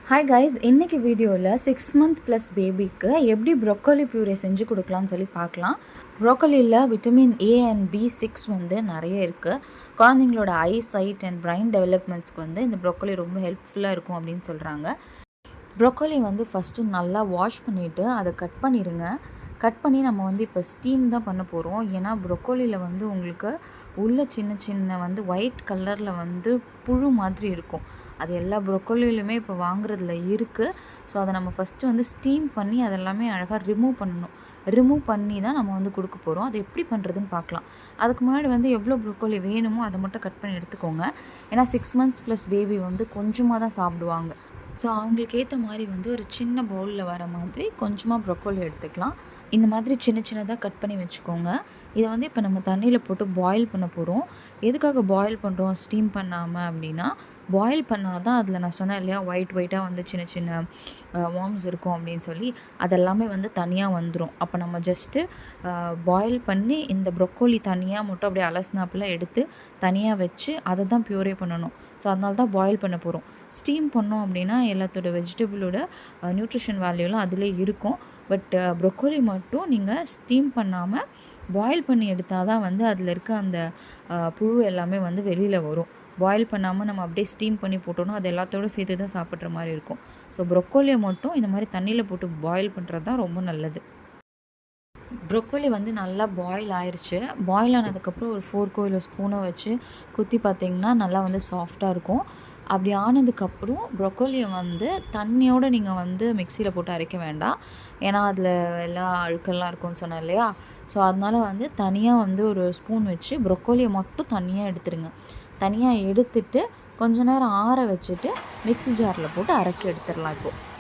Hi guys, இன்றைக்கி வீடியோவில் 6 month plus பேபிக்கு எப்படி ப்ரொக்கோலி ப்யூரே செஞ்சு கொடுக்கலான்னு சொல்லி பார்க்கலாம். ப்ரொக்கோலியில் விட்டமின் ஏ அண்ட் B6 வந்து நிறைய இருக்குது. குழந்தைங்களோட ஐ சைட் அண்ட் பிரைன் டெவலப்மெண்ட்ஸ்க்கு வந்து இந்த ப்ரொக்கோலி ரொம்ப ஹெல்ப்ஃபுல்லாக இருக்கும் அப்படின்னு சொல்கிறாங்க. ப்ரொக்கோலி வந்து ஃபஸ்ட்டு நல்லா வாஷ் பண்ணிவிட்டு அதை கட் பண்ணிடுங்க. கட் பண்ணி நம்ம வந்து இப்போ ஸ்டீம் தான் பண்ண போகிறோம். ஏன்னா ப்ரொக்கோலியில் வந்து உங்களுக்கு உள்ள சின்ன சின்ன வந்து ஒயிட் கலரில் வந்து புழு மாதிரி இருக்கும். அது எல்லா ப்ரொக்கோலியிலுமே இப்போ வாங்குறதுல இருக்குது. ஸோ அதை நம்ம ஃபஸ்ட்டு வந்து ஸ்டீம் பண்ணி அதெல்லாமே அழகாக ரிமூவ் பண்ணணும். ரிமூவ் பண்ணி தான் நம்ம வந்து கொடுக்க போகிறோம். அது எப்படி பண்ணுறதுன்னு பார்க்கலாம். அதுக்கு முன்னாடி வந்து எவ்வளோ ப்ரொக்கோலி வேணுமோ அதை மட்டும் கட் பண்ணி எடுத்துக்கோங்க. ஏன்னா 6 மந்த்ஸ் ப்ளஸ் பேபி வந்து கொஞ்சமாக தான் சாப்பிடுவாங்க. ஸோ அவங்களுக்கு ஏற்ற மாதிரி வந்து ஒரு சின்ன பவுலில் வர மாதிரி கொஞ்சமாக ப்ரொக்கோலி எடுத்துக்கலாம். இந்த மாதிரி சின்ன சின்னதாக கட் பண்ணி வச்சுக்கோங்க. இதை வந்து இப்போ நம்ம தண்ணியில் போட்டு பாயில் பண்ண போகிறோம். எதுக்காக பாயில் பண்ணுறோம் ஸ்டீம் பண்ணாமல் அப்படின்னா, பாயில் பண்ணால் தான் அதில் நான் சொன்னேன் இல்லையா, ஒயிட்டாக வந்து சின்ன சின்ன வார்ம்ஸ் இருக்கும் அப்படின்னு சொல்லி, அதெல்லாமே வந்து தனியாக வந்துடும். அப்போ நம்ம ஜஸ்ட்டு பாயில் பண்ணி இந்த ப்ரொக்கோலி தனியாக மட்டும் அப்படியே அலசினாப்பில் எடுத்து தனியாக வச்சு அதை தான் ப்யூரே பண்ணணும். ஸோ அதனால தான் பாயில் பண்ண போகிறோம். ஸ்டீம் பண்ணோம் அப்படின்னா எல்லாத்தோட வெஜிடபிளோட நியூட்ரிஷன் வேல்யூலாம் அதிலே இருக்கும். பட் ப்ரொக்கோலி மட்டும் நீங்கள் ஸ்டீம் பண்ணாமல் பாயில் பண்ணி எடுத்தால் தான் வந்து அதில் இருக்க அந்த புழு எல்லாமே வந்து வெளியில் வரும். பாயில் பண்ணாமல் நம்ம அப்படியே ஸ்டீம் பண்ணி போட்டோன்னா அது எல்லாத்தோடு சேர்த்து தான் சாப்பிட்ற மாதிரி இருக்கும். ஸோ ப்ரொக்கோலியை மட்டும் இந்த மாதிரி தண்ணியில் போட்டு பாயில் பண்ணுறது தான் ரொம்ப நல்லது. ப்ரொக்கோலி வந்து நல்லா பாயில் ஆயிடுச்சு. பாயில் ஆனதுக்கப்புறம் ஒரு ஃபோர்க்கோ இல்லை ஸ்பூனோ வச்சு குத்தி பார்த்திங்கன்னா நல்லா வந்து சாஃப்டாக இருக்கும். அப்படி ஆனதுக்கப்புறம் ப்ரொக்கோலியை வந்து தண்ணியோடு நீங்கள் வந்து மிக்சியில் போட்டு அரைக்க வேண்டாம். ஏன்னா அதில் எல்லாம் அழுக்கெல்லாம் இருக்கும்னு சொன்னேன் இல்லையா. ஸோ அதனால் வந்து தனியாக வந்து ஒரு ஸ்பூன் வச்சு ப்ரொக்கோலியை மட்டும் தனியாக எடுத்துருங்க. தனியாக எடுத்துட்டு கொஞ்ச நேரம் ஆற வச்சுட்டு மிக்ஸி ஜாரில் போட்டு அரைச்சி எடுத்துடலாம். இப்போது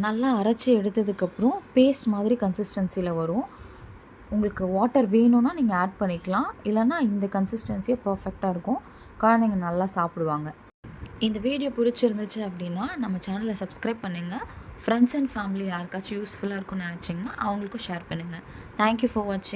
நல்லா அரைச்சி எடுத்ததுக்கப்புறம் பேஸ்ட் மாதிரி கன்சிஸ்டன்சியில் வரும். உங்களுக்கு வாட்டர் வேணும்னா நீங்கள் ஆட் பண்ணிக்கலாம். இல்லைனா இந்த கன்சிஸ்டன்சியே பர்ஃபெக்டாக இருக்கும். குழந்தைங்க நல்லா சாப்பிடுவாங்க. இந்த வீடியோ பிடிச்சிருந்துச்சு அப்படின்னா நம்ம சேனலை சப்ஸ்கிரைப் பண்ணுங்கள். ஃப்ரெண்ட்ஸ் அண்ட் ஃபேமிலி யாருக்காச்சும் யூஸ்ஃபுல்லாக இருக்கும்னு நினச்சிங்கன்னா அவங்களுக்கும் ஷேர் பண்ணுங்கள். தேங்க்யூ ஃபார் வாட்சிங்.